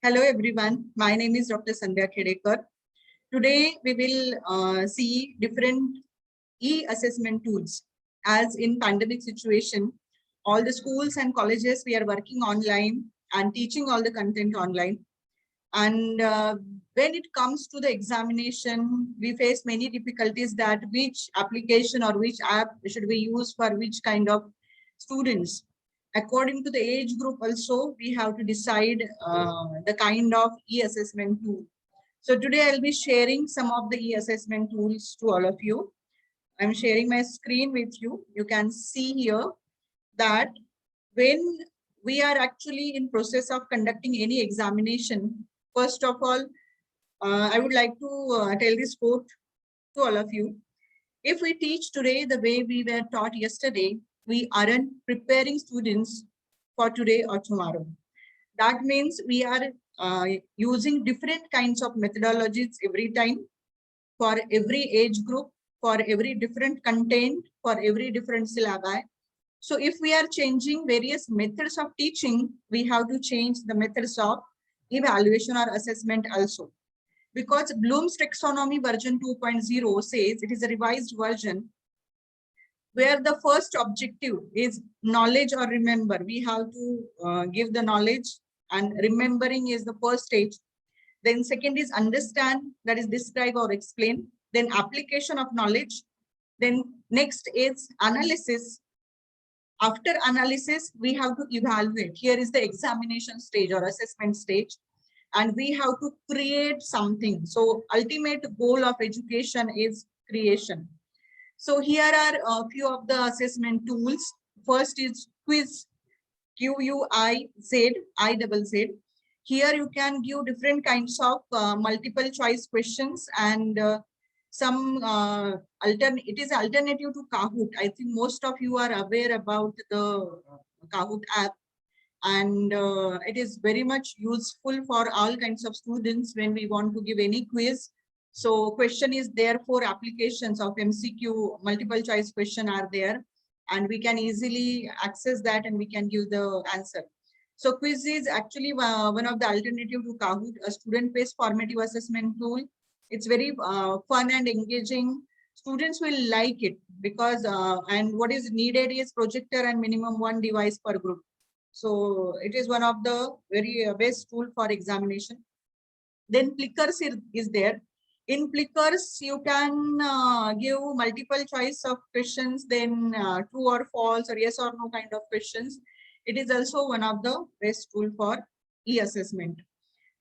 Hello everyone, my name is Dr. Sandhya Khedekar. Today we will see different e-assessment tools. As in pandemic situation, all the schools and colleges we are working online and teaching all the content online. And when it comes to the examination, we face many difficulties that which application or which app should we use for which kind of students. According to the age group also, we have to decide the kind of e-assessment tool. So today I'll be sharing some of the e-assessment tools to all of you. I'm sharing my screen with you. You can see here that when we are actually in process of conducting any examination, first of all, I would like to tell this quote to all of you. If we teach today the way we were taught yesterday, we aren't preparing students for today or tomorrow. That means we are using different kinds of methodologies every time for every age group, for every different content, for every different syllabi. So if we are changing various methods of teaching, we have to change the methods of evaluation or assessment also. Because Bloom's taxonomy version 2.0 says it is a revised version where the first objective is knowledge or remember. We have to give the knowledge, and remembering is the first stage. Then second is understand, that is describe or explain. Then application of knowledge. Then next is analysis. After analysis, we have to evaluate. Here is the examination stage or assessment stage, and we have to create something. So ultimate goal of education is creation. So here are a few of the assessment tools. First is quiz, Q-U-I-Z, I-double-Z. Here you can give different kinds of multiple choice questions and it is alternative to Kahoot. I think most of you are aware about the Kahoot app, and it is very much useful for all kinds of students when we want to give any quiz. So question is there, for applications of MCQ, multiple choice question are there, and we can easily access that and we can give the answer. So quiz is actually one of the alternative to Kahoot, a student-based formative assessment tool. It's very fun and engaging. Students will like it because, and what is needed is projector and minimum one device per group. So it is one of the very best tool for examination. Then Plickers is there. In Plickers, you can give multiple choice of questions, then true or false or yes or no kind of questions. It is also one of the best tool for e-assessment.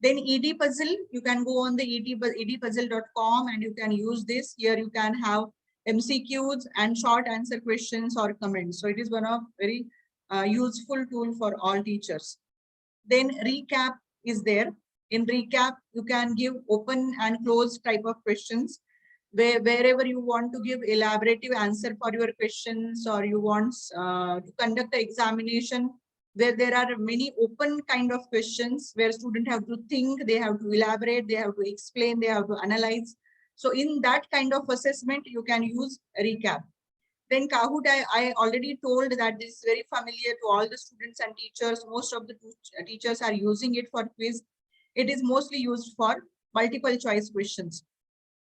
Then Edpuzzle, you can go on the edpuzzle.com and you can use this. Here you can have MCQs and short answer questions or comments. So it is one of very useful tool for all teachers. Then Recap is there. In Recap, you can give open and closed type of questions. Wherever you want to give elaborative answer for your questions, or you want to conduct the examination where there are many open kind of questions where students have to think, they have to elaborate, they have to explain, they have to analyze. So in that kind of assessment, you can use Recap. Then Kahoot, I already told that this is very familiar to all the students and teachers. Most of the teachers are using it for quiz. It is mostly used for multiple choice questions.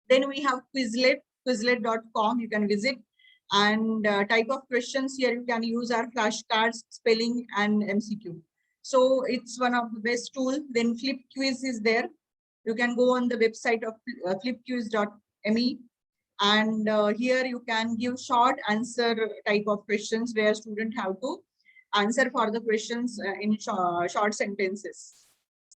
Then we have Quizlet, quizlet.com. You can visit, and type of questions here you can use are flashcards, spelling, and MCQ. So it's one of the best tool. Then Flip Quiz is there. You can go on the website of flipquiz.me, and here you can give short answer type of questions where students have to answer for the questions in short sentences.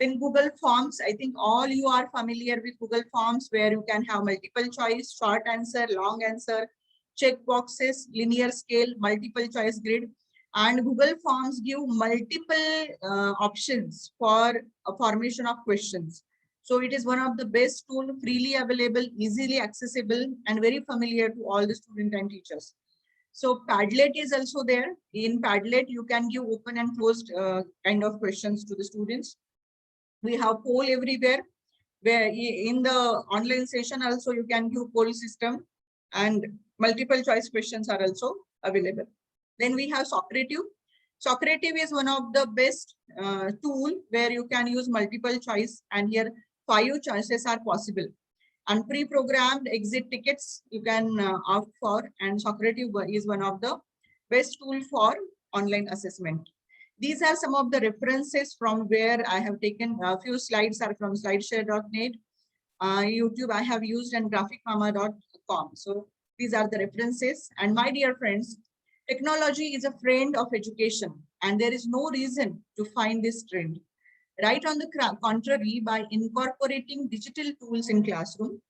In Google Forms, I think all you are familiar with Google Forms, where you can have multiple choice, short answer, long answer, check boxes, linear scale, multiple choice grid. And Google Forms give multiple options for a formation of questions. So it is one of the best tool, freely available, easily accessible, and very familiar to all the students and teachers. So Padlet is also there. In Padlet, you can give open and closed kind of questions to the students. We have poll everywhere, where in the online session also you can give poll system, and multiple choice questions are also available. Then we have Socrative. Socrative is one of the best tool where you can use multiple choice, and here 5 choices are possible. And pre-programmed exit tickets you can opt for, and Socrative is one of the best tool for online assessment. These are some of the references from where I have taken. A few slides are from slideshare.net, YouTube I have used, and graphicmama.com. So these are the references. And my dear friends, technology is a friend of education, and there is no reason to find this trend. Right on the contrary, by incorporating digital tools in classroom,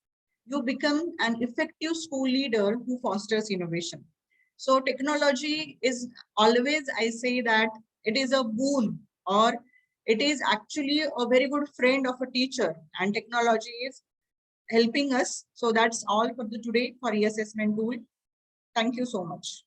you become an effective school leader who fosters innovation. So technology is always, I say that it is a boon, or it is actually a very good friend of a teacher, and technology is helping us. So that's all for the today for e-assessment tool. Thank you so much.